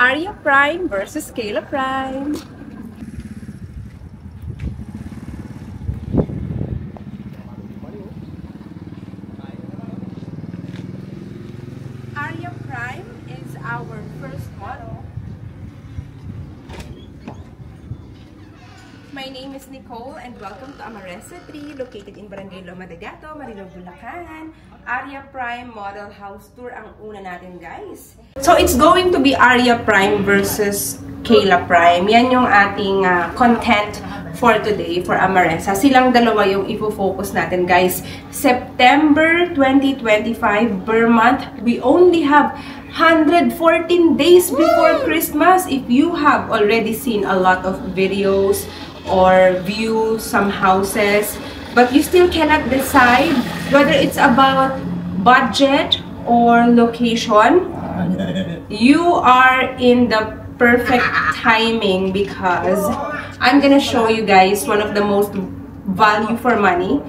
Aria Prime versus Kayla Prime. Aria Prime is our first model. My name is Nicole and welcome to Amaresa 3 located in Barangay Loma de Gato, Marilao, Bulacan. Aria Prime Model House Tour ang una natin, guys. So it's going to be Aria Prime versus Kayla Prime. Yan yung ating content for today for Amaresa. Silang dalawa yung ifo-focus natin, guys. September 2025 per month. We only have 114 days before Christmas. If you have already seen a lot of videos or view some houses, but you still cannot decide whether it's about budget or location, you are in the perfect timing because I'm gonna show you guys one of the most value for money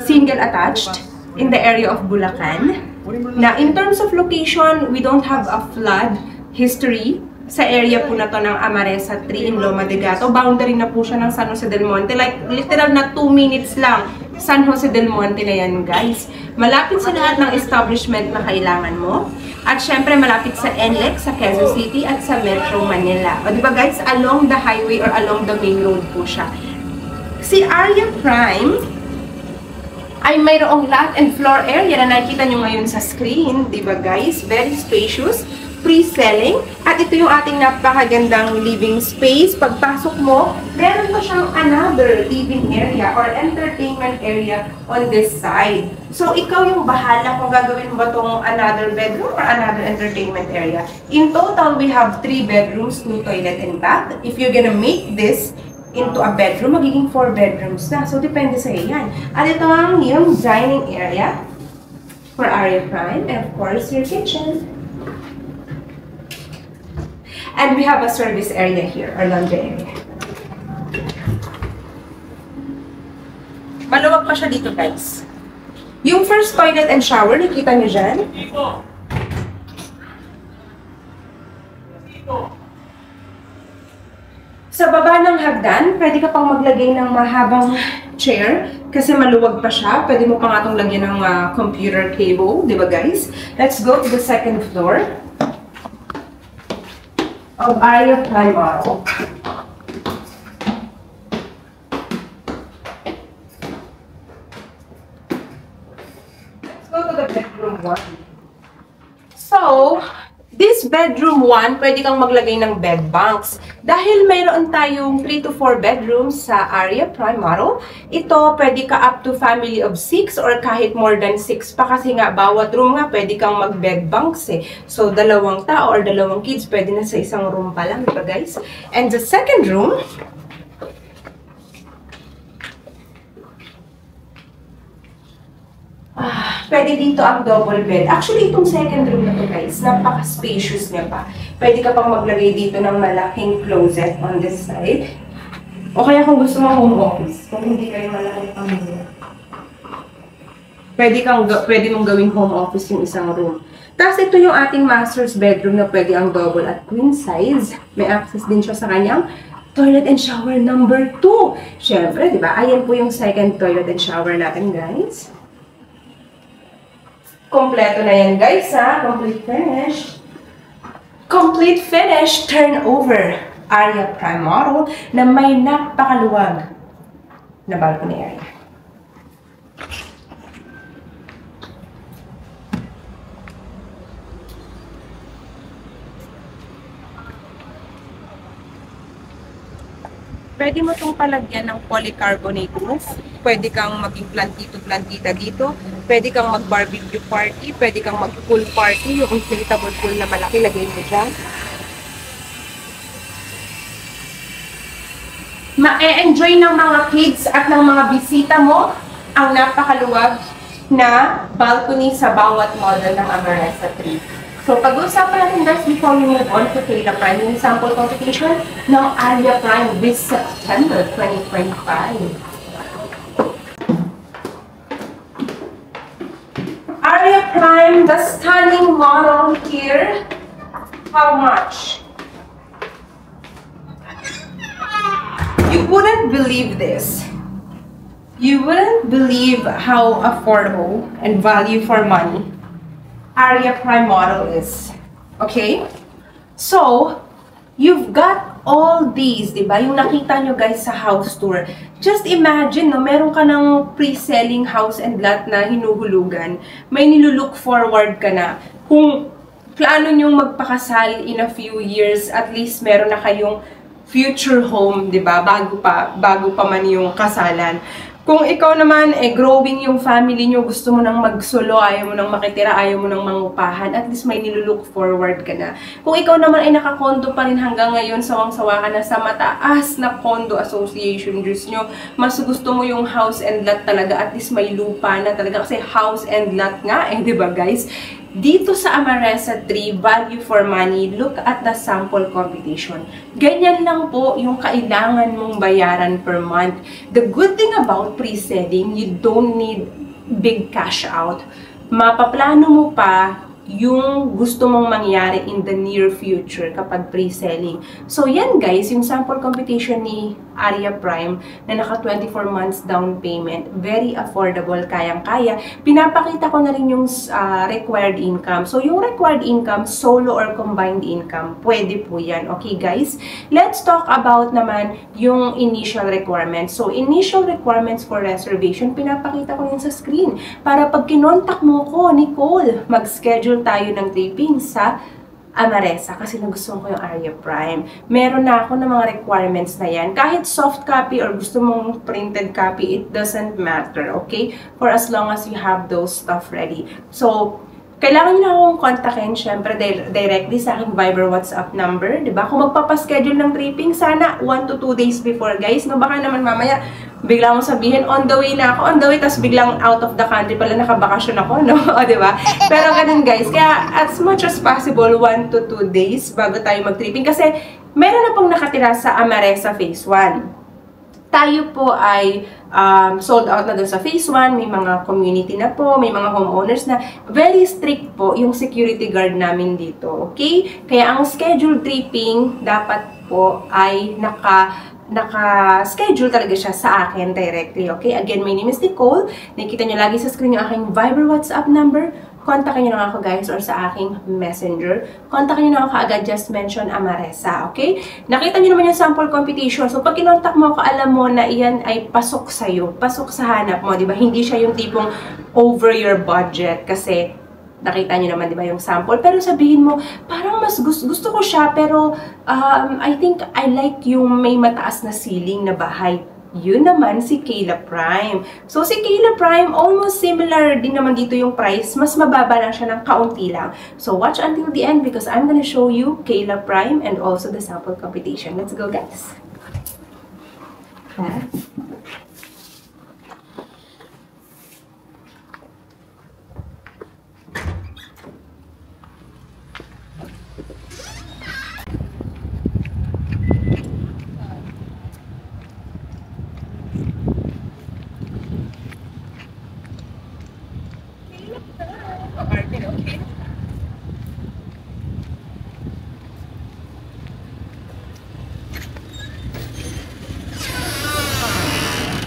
single attached in the area of Bulacan. Now, in terms of location, we don't have a flood history sa area po na to ng Amaresa 3 in Loma de Gato. Boundary na po siya ng San Jose del Monte. Like, literal na 2 minutes lang. San Jose del Monte na yan, guys. Malapit sa lahat ng establishment na kailangan mo. At syempre, malapit sa NLEX, sa Quezon City, at sa Metro Manila. O, diba guys, along the highway or along the main road po siya. Si Aria Prime ay mayroong lot and floor area na nakikita nyo ngayon sa screen. Diba guys? Very spacious. Pre-selling. At ito yung ating napakagandang living space. Pagpasok mo, meron pa siyang another living area or entertainment area on this side. So, ikaw yung bahala kung gagawin mo ba itong another bedroom or another entertainment area. In total, we have 3 bedrooms, 2 toilet and bath. If you're gonna make this into a bedroom, magiging 4 bedrooms na. So, depende sa yan. At ito ang yung dining area for Aria Prime. And of course, your kitchen. And we have a service area here, or laundry area. Maluwag pa siya dito, guys. Yung first toilet and shower, nakita niyo dyan? Sa baba ng hagdan, pwede ka pang maglagay ng mahabang chair kasi maluwag pa siya. Pwede mo pa nga itong lagyan ng computer cable, di ba guys? Let's go to the second floor of Aria Prime model. Let's go to the bedroom 1. So, this bedroom 1, pwede kang maglagay ng bed bunks. Dahil mayroon tayong 3 to 4 bedrooms sa Aria Prime model, ito pwede ka up to family of 6 or kahit more than 6 pa kasi nga bawat room nga pwede kang mag-bed bunks eh. So, 2 tao or 2 kids pwede na sa isang room pa lang, diba guys? And the second room, pwede dito ang double bed. Actually, itong second room na to guys, napaka-spacious niya pa. Pwede ka pang maglagay dito ng malaking closet on this side. O kaya kung gusto mo home office, kung hindi kayo malaking pamilya. Pwede mong gawing home office yung isang room. Tapos ito yung ating master's bedroom na pwede ang double at queen size. May access din siya sa kanyang toilet and shower number 2. Siyempre, di ba? Ayan po yung second toilet and shower natin, guys. Kompleto na yan, guys, ha? Complete finish. Complete finish turnover Aria Prime model na may napakaluwag na balcony area. Pwede mo itong palagyan ng polycarbonate roof. Pwede kang maging plantito-plantita dito. Pwede kang mag-barbecue party. Pwede kang mag-pool party. Yung inflatable pool na malaki, lagay mo dyan. Ma-enjoy ng mga kids at ng mga bisita mo ang napakaluwag na balcony sa bawat model ng Amaresa 3. So, pag-uusapan natin guys before we move on to Kayla Prime, yung sample competition ng Aria Prime this September 2025. Aria Prime, the stunning model here. How much? You wouldn't believe this. You wouldn't believe how affordable and value for money Aria Prime model is. Okay? So, you've got all these, di ba? Yung nakita nyo guys sa house tour. Just imagine, no, meron ka ng pre-selling house and lot na hinuhulugan. May nilulook forward ka na. Kung plano nyong magpakasal in a few years, at least meron na kayong future home, di ba? Bago pa man yung kasalan. Kung ikaw naman, growing yung family nyo, gusto mo nang magsolo, ayaw mo nang makitira, ayaw mo nang mangupahan, at least may nilulook forward ka na. Kung ikaw naman ay nakakondo pa rin hanggang ngayon, sawang-sawa ka na sa mataas na condo association dues nyo, mas gusto mo yung house and lot talaga, at least may lupa na talaga, kasi house and lot nga, di ba guys? Dito sa Amaressa 3, value for money, look at the sample computation. Ganyan lang po yung kailangan mong bayaran per month. The good thing about pre-selling, you don't need big cash out. Mapaplano mo pa yung gusto mong mangyari in the near future kapag pre-selling. So, yan guys, yung sample computation ni Aria Prime na naka 24 months down payment. Very affordable, kayang-kaya. Pinapakita ko na rin yung required income. So, yung required income, solo or combined income, pwede po yan. Okay guys? Let's talk about naman yung initial requirements. So, initial requirements for reservation, pinapakita ko yun sa screen. Para pag kinontak mo ko, Nicole, mag-schedule tayo ng taping sa Amaressa kasi nagustuhan ko yung Aria Prime. Meron na ako ng mga requirements na yan. Kahit soft copy or gusto mong printed copy, it doesn't matter, okay? For as long as you have those stuff ready. So, kailangan nyo na akong kontakin, syempre, directly sa aking Viber WhatsApp number, diba? Kung magpapaschedule ng tripping, sana 1 to 2 days before, guys. No, baka naman mamaya, bigla mong sabihin, on the way na ako, on the way, tapos biglang out of the country pala, nakabakasyon ako, no? O, diba? Pero ganun, guys. Kaya, as much as possible, 1 to 2 days bago tayo mag-tripping. Kasi, meron na pong nakatira sa Amaressa Phase 1. Tayo po ay sold out na doon sa Phase 1, may mga community na po, may mga homeowners na. Very strict po yung security guard namin dito, okay? Kaya ang scheduled tripping dapat po ay naka-schedule talaga siya sa akin directly, okay? Again, my name is Nicole. Nakikita nyo lagi sa screen yung aking Viber WhatsApp number. Kontakin nyo lang ako guys or sa aking messenger. Kontakin nyo lang ako agad, just mention Amaressa, okay? Nakita nyo naman yung sample computation. So, pag kinontak mo ako, alam mo na iyan ay pasok sa'yo. Pasok sa hanap mo, di ba? Hindi siya yung tipong over your budget kasi nakita nyo naman, di ba, yung sample. Pero sabihin mo, parang mas gusto ko siya, pero I think I like yung may mataas na ceiling na bahay. Yun naman si Kayla Prime. So, si Kayla Prime, almost similar din naman dito yung price. Mas mababa lang siya ng kaunti lang. So, watch until the end because I'm gonna show you Kayla Prime and also the sample computation. Let's go, guys.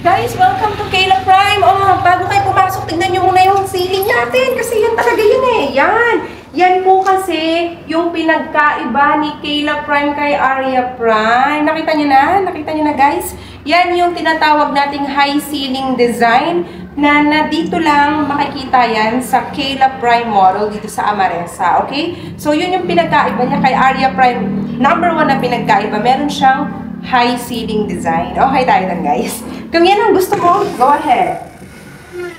Guys, welcome to Kayla Prime. Oh, bago kayo pumasok, tignan nyo muna yung ceiling natin. Kasi yan talaga yun eh. Yan. Yan po kasi yung pinagkaiba ni Kayla Prime kay Aria Prime. Nakita nyo na? Nakita nyo na guys? Yan yung tinatawag nating high ceiling design na dito lang makikita yan sa Kayla Prime model dito sa Amaressa. Okay? So, yun yung pinagkaiba niya kay Aria Prime. Number 1 na pinagkaiba. Meron siyang high ceiling design. Okay tayo lang guys. Kung yan ang gusto mo, go ahead.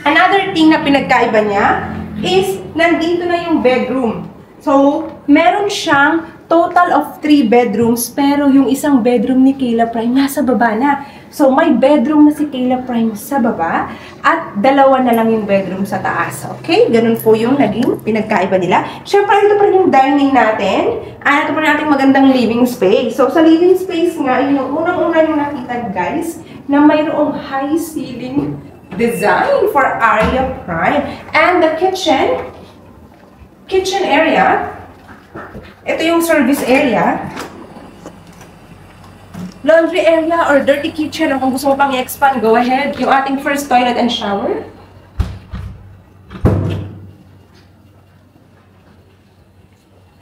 Another thing na pinagkaiba niya is nandito na yung bedroom. So, meron siyang total of 3 bedrooms pero yung isang bedroom ni Kayla Prime nasa baba na. So, may bedroom na si Kayla Prime sa baba at 2 na lang yung bedroom sa taas. Okay? Ganun po yung naging pinagkaiba nila. Siyempre, ito pa rin yung dining natin. Ito pa rin natin magandang living space. So, sa living space nga, yun yung unang-una yung nakita guys na mayroong high ceiling design for Aria Prime. And the kitchen area, Ito yung service area. Laundry area or dirty kitchen, o kung gusto mo pang i-expand, go ahead. Yung ating first toilet and shower.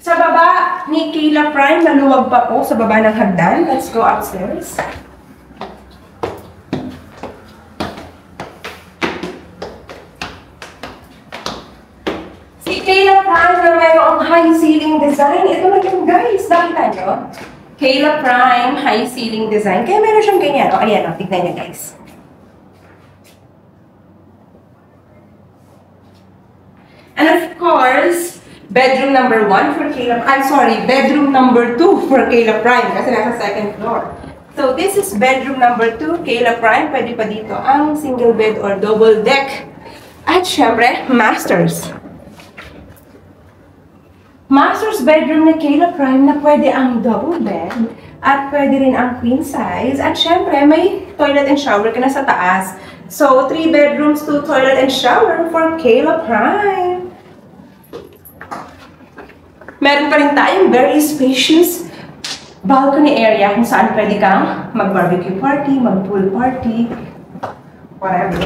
Sa baba ni Kayla Prime, maluwag pa po sa baba ng hagdan. Let's go upstairs. Si Kayla Prime na mayroong high ceiling design. Ito na yun guys, nakita nyo? Kayla Prime high ceiling design. Kaya meron siyang ganyan. O, ayan o, tignan nyo guys. And of course, bedroom number 1 for Kayla. Bedroom number 2 for Kayla Prime kasi nasa second floor. So this is bedroom number 2, Kayla Prime. Pwede pa dito ang single bed or double deck. At syempre, masters. Master's bedroom ni Kayla Prime na pwede ang double bed at pwede rin ang queen size. At syempre, may toilet and shower ka na sa taas. So 3 bedrooms, 2 toilet and shower for Kayla Prime. Meron pa rin tayong very spacious balcony area kung saan pwede kang mag-barbecue party, mag-pool party, whatever.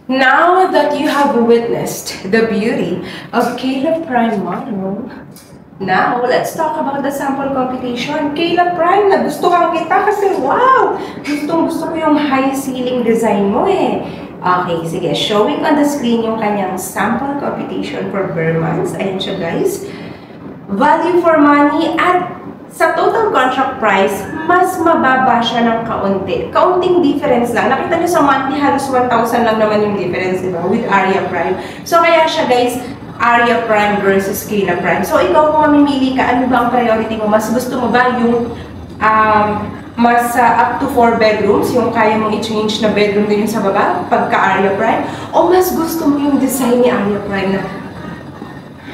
Now that you have witnessed the beauty of Kayla Prime model, now let's talk about the sample computation. Kayla Prime, nagustuhan kita kasi wow! Gustong-gusto ko yung high ceiling design mo eh. Okay, sige. Showing on the screen yung kanyang sample computation for bare months. Ayan siya guys. Value for money at sa total contract price, mas mababa siya ng kaunti. Kaunting difference lang. Nakita niyo sa monthly, halos 1,000 lang naman yung difference, di ba? With Aria Prime. So, kaya siya, guys, Aria Prime versus Kayla Prime. So, ikaw kung mamimili ka, ano ba ang priority mo? Mas gusto mo ba yung mas up to 4 bedrooms, yung kaya mong i-change na bedroom din yung sa baba, pagka Aria Prime? O mas gusto mo yung design ni Aria Prime na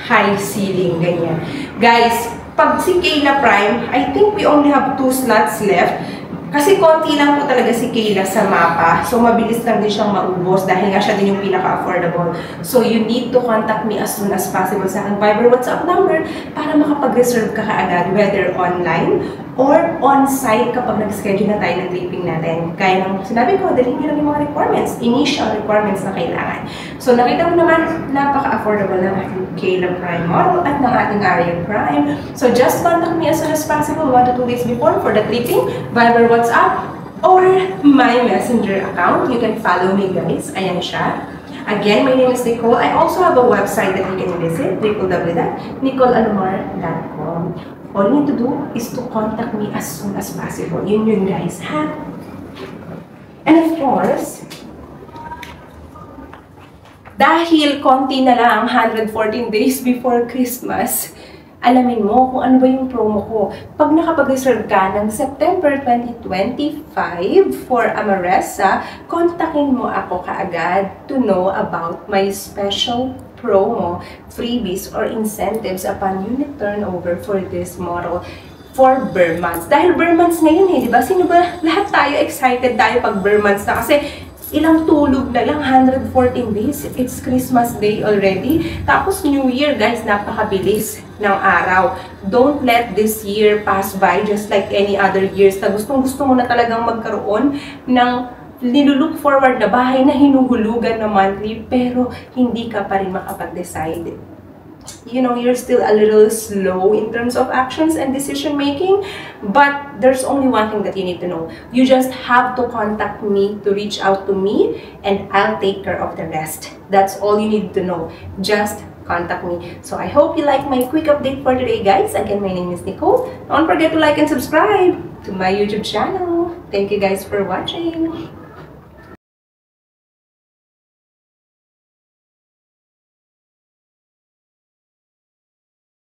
high ceiling, ganyan? Guys, pag si Kayla Prime, I think we only have 2 slots left. Kasi konti lang po talaga si Kayla sa mapa. So, mabilis lang din siyang maubos dahil nga siya din yung pinaka-affordable. So, you need to contact me as soon as possible sa aking Viber WhatsApp number para makapag-reserve ka kaagad, whether online or on-site kapag nag-schedule na tayo ng taping natin. Kaya nang sinabi ko, dalhin nyo lang yung mga requirements, initial requirements na kailangan. So, nakita mo naman, napaka-affordable ng ating Kayla Prime model at ng ating Aria Prime. So, just contact me as soon as possible, 1 to 2 days before for the taping, Viber WhatsApp, or my messenger account. You can follow me guys. Ayan siya. Again, my name is Nicole. I also have a website that you can visit, www.nicolealomar.com. All you need to do is to contact me as soon as possible. Yun guys, ha? And of course, dahil konti na lang, 114 days before Christmas, alamin mo kung ano ba yung promo ko. Pag nakapag-reserve ka ng September 2025 for Amaressa, kontakin mo ako kaagad to know about my special promo, freebies, or incentives upon unit turnover for this model for bare months. Dahil bare months na yun eh, di ba? Sino ba? Lahat tayo excited tayo pag bare months na kasi ilang tulog na lang, 114 days. It's Christmas Day already. Tapos New Year, guys, napakabilis ng araw. Don't let this year pass by just like any other years na gustong-gusto mo na talagang magkaroon ng nilulook forward na bahay na hinuhulugan na monthly pero hindi ka pa rin makapag-decide. You know, you're still a little slow in terms of actions and decision making, but there's only one thing that you need to know. You just have to contact me to reach out to me and I'll take care of the rest. That's all you need to know. Just contact me. So I hope you like my quick update for today, guys. Again, my name is Nicole. Don't forget to like and subscribe to my YouTube channel. Thank you guys for watching.